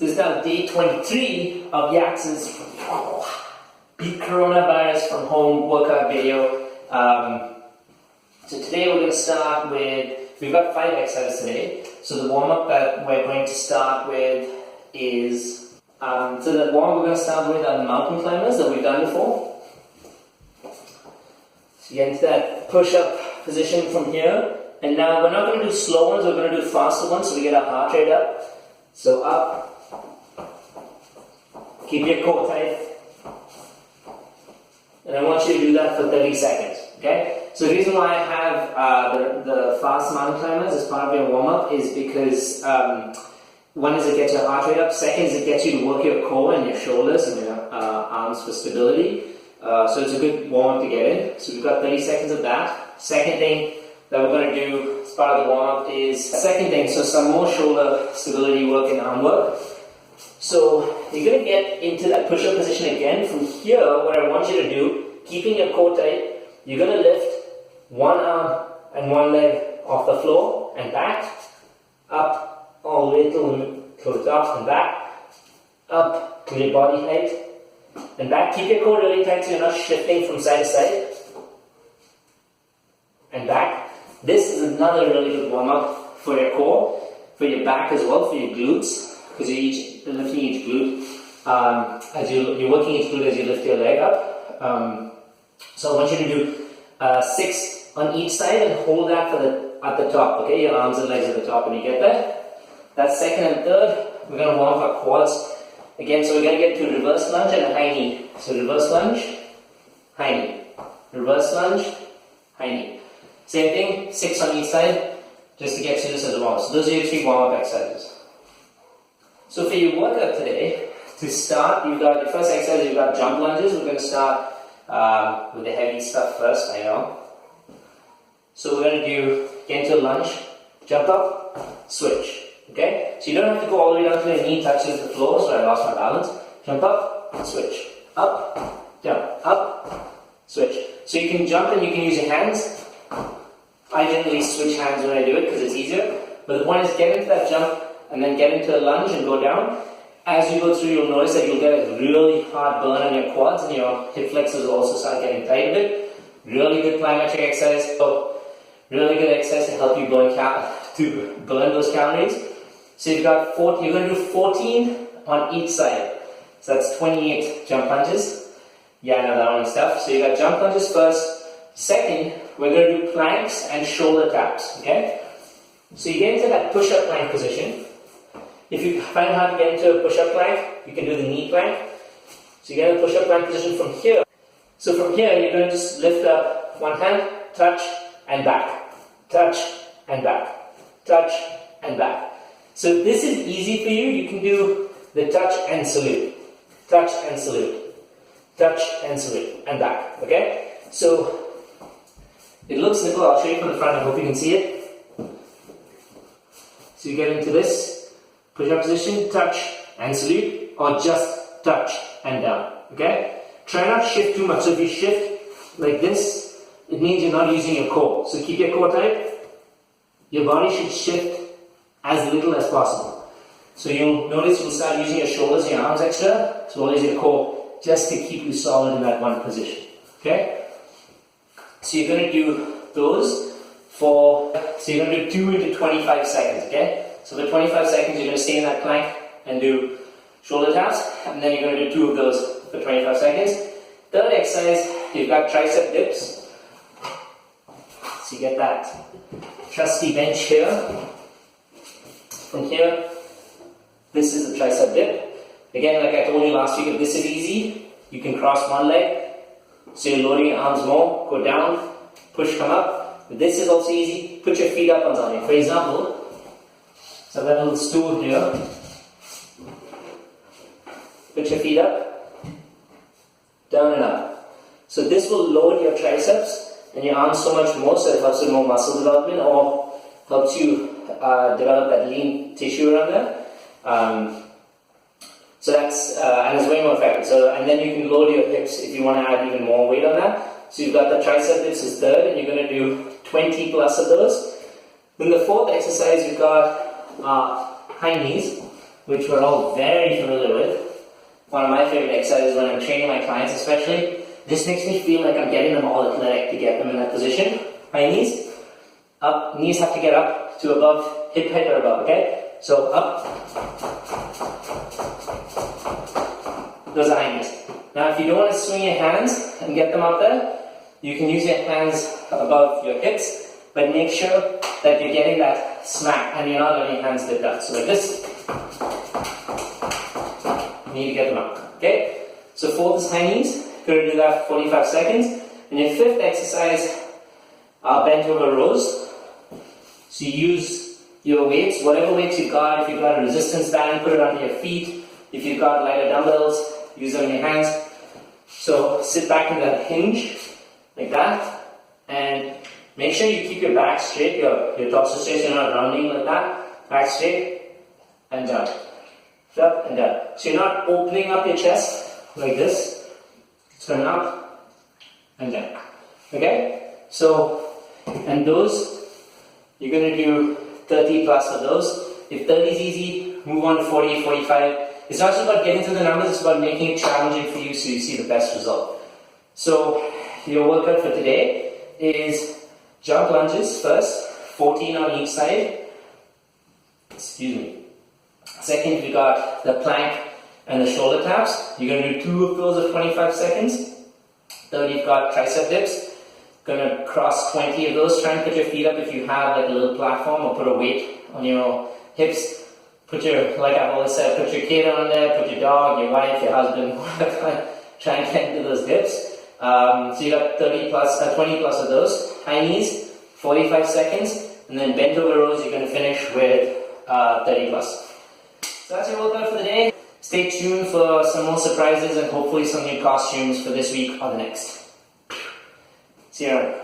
So this is now day 23 of Yats' beat coronavirus from home workout video. So today we're going to start with, we've got 5 exercises today. So the warm-up that we're going to start with is, so the warm-up we're going to start with are the mountain climbers that we've done before. So you get into that push-up position from here. And now we're not going to do slow ones, we're going to do faster ones so we get our heart rate up. So up. Keep your core tight. And I want you to do that for 30 seconds. Okay? So the reason why I have the fast mountain climbers as part of your warm-up is because one is it gets your heart rate up, second is it gets you to work your core and your shoulders and your arms for stability. So it's a good warm-up to get in. So we've got 30 seconds of that. Second thing that we're going to do as part of the warm-up is, so some more shoulder stability work and arm work. So you're going to get into that push-up position again. From here, what I want you to do, keeping your core tight, you're going to lift one arm and one leg off the floor and back, up all the way to the top and back, up to your body height and back. Keep your core really tight so you're not shifting from side to side and back. This is another really good warm-up for your core, for your back as well, for your glutes, because you're lifting each glute, as you're working each glute as you lift your leg up. So I want you to do 6 on each side and hold that at the top, okay? Your arms and legs at the top when you get there. That's second and third. We're going to warm up our quads again, so we're going to get to reverse lunge and a high knee. So reverse lunge, high knee. Reverse lunge, high knee. Same thing, 6 on each side, just to get to this as well. So those are your 3 warm-up exercises. So for your workout today, to start, you've got your first exercise, you've got jump lunges. We're going to start with the heavy stuff first, I know. So we're going to get into a lunge, jump up, switch. Okay? So you don't have to go all the way down to your knee touches the floor, so I lost my balance. Jump up, switch. Up, jump, up, switch. So you can jump and you can use your hands. I generally switch hands when I do it because it's easier. But the point is get into that jump and then get into a lunge and go down. As you go through, you'll notice that you'll get a really hard burn on your quads and your hip flexors will also start getting tight a bit. Really good plyometric exercise. So really good exercise to help you burn those calories. So you've got you're going to do 14 on each side. So that's 28 jump lunges. Yeah, I know that one stuff. So you got jump lunges first. Second, we're going to do planks and shoulder taps. Okay? So you get into that push-up plank position. If you find it hard to get into a push-up plank, you can do the knee plank. So you get in a push-up plank position from here. So from here, you're going to just lift up one hand, touch and back, touch and back, touch and back. So if this is easy for you, you can do the touch and salute, touch and salute, touch and salute, and back. Okay? So it looks simple. I'll show you from the front. I hope you can see it. So you get into this push-up position, touch and salute, or just touch and down. Okay? Try not to shift too much. So if you shift like this, it means you're not using your core. So keep your core tight. Your body should shift as little as possible. So you'll notice you'll start using your shoulders and your arms extra, as well as your core, just to keep you solid in that one position. Okay? So you're going to do those so you're going to do 2 into 25 seconds, okay? So for 25 seconds, you're going to stay in that plank and do shoulder taps, and then you're going to do 2 of those for 25 seconds. Third exercise, you've got tricep dips. So you get that trusty bench here. From here, this is the tricep dip. Again, like I told you last week, if this is easy, you can cross one leg. So you're loading your arms more, go down, push, come up. If this is also easy, put your feet up on something. For example, so that little stool here. Put your feet up, down and up. So this will load your triceps and your arms so much more, so it helps with more muscle development or helps you develop that lean tissue around there. So that's, and it's way more effective. So, and then you can load your hips if you want to add even more weight on that. So you've got the tricep dips is third, and you're going to do 20 plus of those. Then the fourth exercise, you've got high knees. which we're all very familiar with. One of my favorite exercises when I'm training my clients especially. This makes me feel like I'm getting them all athletic to get them in that position. High knees, up, knees have to get up to above, hip height or above, okay? So up, those are high knees. Now if you don't want to swing your hands and get them up there, you can use your hands above your hips, but make sure that you're getting that smack and you're not letting your hands dip down. So like this, you need to get them up, okay? So for this high knees, you're going to do that for 45 seconds. And your fifth exercise are bent over rows. So you use your weights, whatever weights you've got. If you've got a resistance band, put it onto your feet. If you've got lighter dumbbells, use them in your hands. So sit back in that hinge, like that. And make sure you keep your back straight, your torso straight, so you're not rounding like that. Back straight, and down. Up and down. So you're not opening up your chest like this. It's going up and down. Okay? So, and those, you're going to do 30 plus of those. If 30 is easy, move on to 40, 45. It's not just about getting to the numbers, it's about making it challenging for you so you see the best result. So, your workout for today is jump lunges first, 14 on each side. Excuse me. Second, we got the plank and the shoulder taps. You're going to do 2 of those of 25 seconds. Third, you've got tricep dips. Going to cross 20 of those. Try and put your feet up if you have like a little platform, or put a weight on your hips. Put your, like I've always said, put your kid on there, put your dog, your wife, your husband, whatever. Try and get into those dips. So you got 20 plus of those. High knees, 45 seconds. And then bent over rows, you're going to finish with 30 plus. So that's your workout for the day. Stay tuned for some more surprises and hopefully some new costumes for this week or the next. See you around.